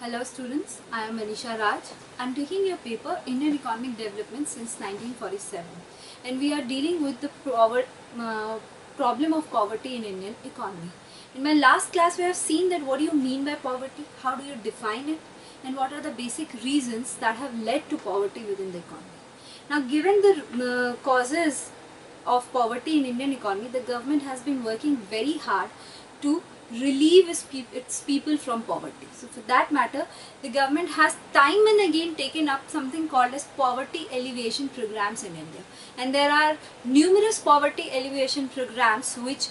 Hello students, I am Manisha Raj. I am taking your paper Indian Economic Development since 1947 and we are dealing with the problem of poverty in Indian economy. In my last class we have seen that what do you mean by poverty, how do you define it, and what are the basic reasons that have led to poverty within the economy. Now given the causes of poverty in Indian economy, the government has been working very hard to relieve its people from poverty. So for that matter, the government has time and again taken up something called as poverty alleviation programs in India. And there are numerous poverty alleviation programs which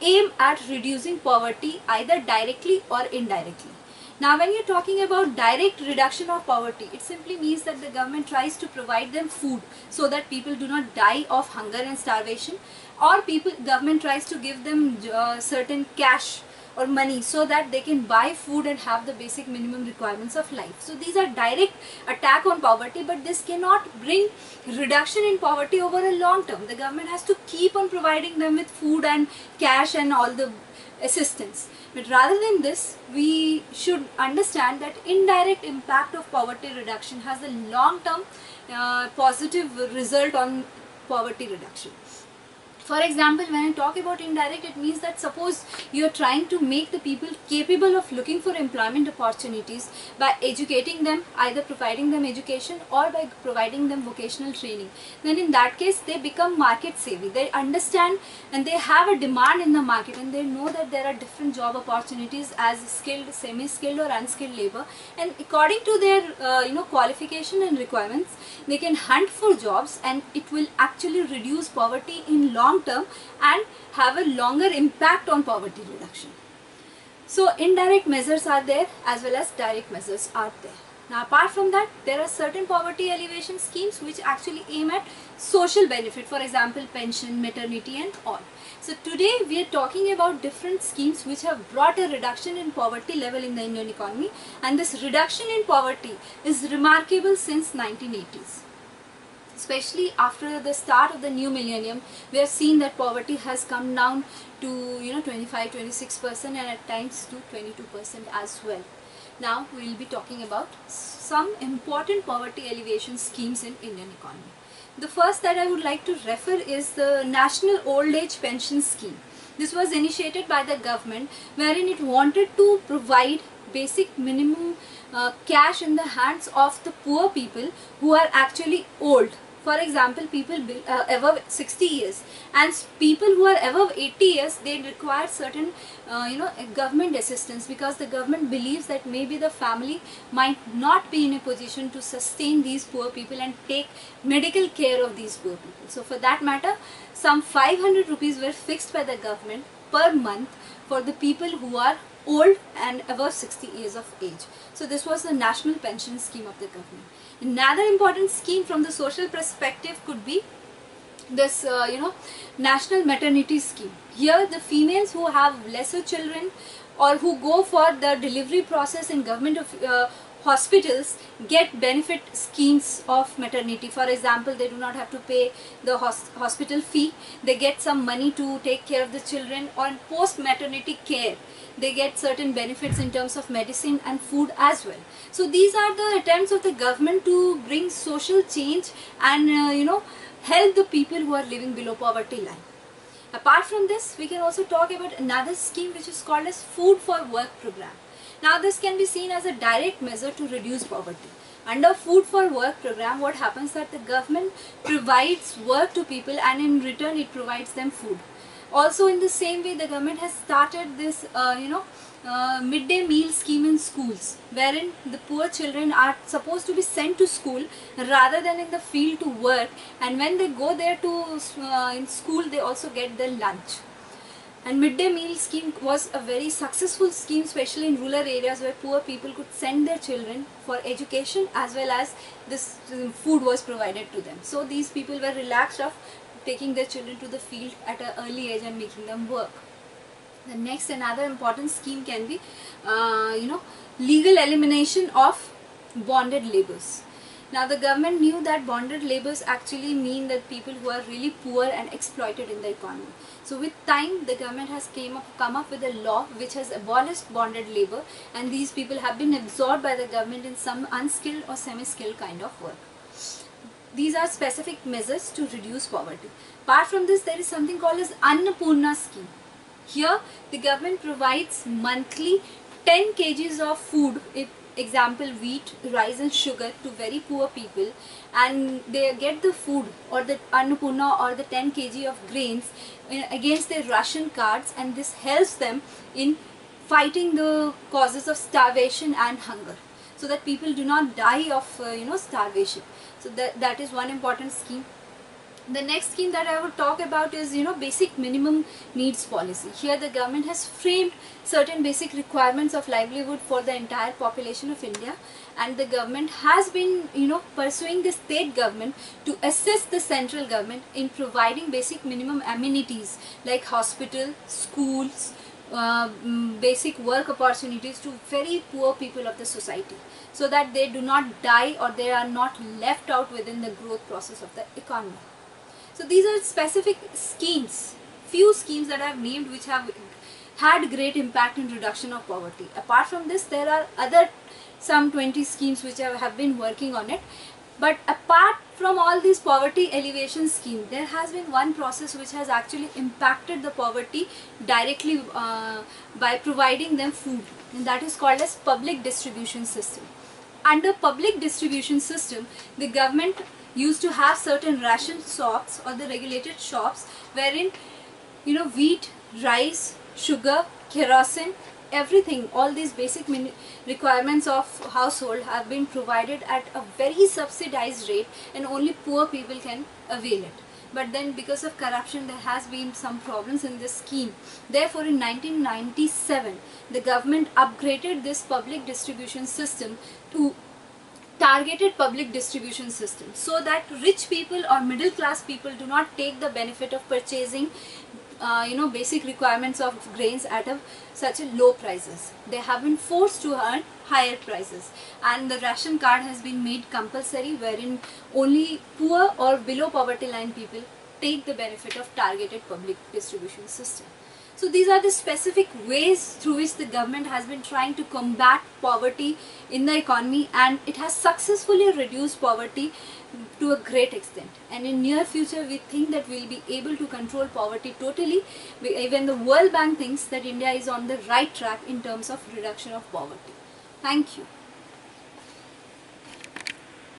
aim at reducing poverty either directly or indirectly. Now when you're talking about direct reduction of poverty, it simply means that the government tries to provide them food so that people do not die of hunger and starvation, or government tries to give them certain cash or money so that they can buy food and have the basic minimum requirements of life. So these are direct attack on poverty, but this cannot bring reduction in poverty over a long term. The government has to keep on providing them with food and cash and all the assistance. But rather than this, we should understand that indirect impact of poverty reduction has a long-term positive result on poverty reduction. For example, when I talk about indirect, it means that suppose you are trying to make the people capable of looking for employment opportunities by educating them, either providing them education or by providing them vocational training. Then in that case, they become market savvy. They understand and they have a demand in the market, and they know that there are different job opportunities as skilled, semi-skilled or unskilled labor. And according to their qualification and requirements, they can hunt for jobs, and it will actually reduce poverty in long term and have a longer impact on poverty reduction. So indirect measures are there as well as direct measures are there. Now apart from that, there are certain poverty alleviation schemes which actually aim at social benefit, for example pension, maternity and all. So today we are talking about different schemes which have brought a reduction in poverty level in the Indian economy, and this reduction in poverty is remarkable since 1980s. Especially after the start of the new millennium, we have seen that poverty has come down to 25-26% and at times to 22% as well. Now we will be talking about some important poverty alleviation schemes in Indian economy. The first that I would like to refer is the National Old Age Pension Scheme. This was initiated by the government, wherein it wanted to provide basic minimum cash in the hands of the poor people who are actually old. For example, people above 60 years and people who are above 80 years, they require certain government assistance, because the government believes that maybe the family might not be in a position to sustain these poor people and take medical care of these poor people. So for that matter, some 500 rupees were fixed by the government per month for the people who are old and above 60 years of age. So this was the national pension scheme of the government. Another important scheme from the social perspective could be this national maternity scheme. Here the females who have lesser children or who go for the delivery process in government hospitals get benefit schemes of maternity. For example, they do not have to pay the hospital fee, they get some money to take care of the children, or in post maternity care they get certain benefits in terms of medicine and food as well. So these are the attempts of the government to bring social change and help the people who are living below poverty line. Apart from this, we can also talk about another scheme which is called as Food for Work program. Now this can be seen as a direct measure to reduce poverty. Under Food for Work program, what happens that the government provides work to people and in return it provides them food. Also in the same way, the government has started this midday meal scheme in schools, wherein the poor children are supposed to be sent to school rather than in the field to work, and when they go there to in school, they also get their lunch. And midday meal scheme was a very successful scheme, especially in rural areas where poor people could send their children for education as well as this food was provided to them. So these people were relaxed of taking their children to the field at an early age and making them work. The next, another important scheme can be legal elimination of bonded labours. Now the government knew that bonded labors actually mean that people who are really poor and exploited in the economy. So with time the government has come up with a law which has abolished bonded labor, and these people have been absorbed by the government in some unskilled or semi-skilled kind of work. These are specific measures to reduce poverty. Apart from this, there is something called as Annapurna scheme. Here the government provides monthly 10 kgs of food, example wheat, rice and sugar, to very poor people, and they get the food or the Annapurna or the 10 kg of grains against their ration cards, and this helps them in fighting the causes of starvation and hunger, so that people do not die of starvation. So that is one important scheme. The next scheme that I would talk about is basic minimum needs policy. Here the government has framed certain basic requirements of livelihood for the entire population of India, and the government has been pursuing the state government to assist the central government in providing basic minimum amenities like hospital, schools, basic work opportunities to very poor people of the society, so that they do not die or they are not left out within the growth process of the economy. So these are specific schemes, few schemes that I have named, which have had great impact in reduction of poverty. Apart from this, there are other some 20 schemes which have been working on it. But apart from all these poverty alleviation schemes, there has been one process which has actually impacted the poverty directly by providing them food, and that is called as public distribution system. Under public distribution system, the government used to have certain ration shops or the regulated shops wherein wheat, rice, sugar, kerosene, everything, all these basic requirements of household have been provided at a very subsidized rate, and only poor people can avail it. But then because of corruption there has been some problems in this scheme. Therefore in 1997 the government upgraded this public distribution system to targeted public distribution system, so that rich people or middle class people do not take the benefit of purchasing basic requirements of grains at such a low prices. They have been forced to earn higher prices, and the ration card has been made compulsory, wherein only poor or below poverty line people take the benefit of targeted public distribution system. So these are the specific ways through which the government has been trying to combat poverty in the economy, and it has successfully reduced poverty to a great extent. And in near future we think that we will be able to control poverty totally. Even the World Bank thinks that India is on the right track in terms of reduction of poverty. Thank you.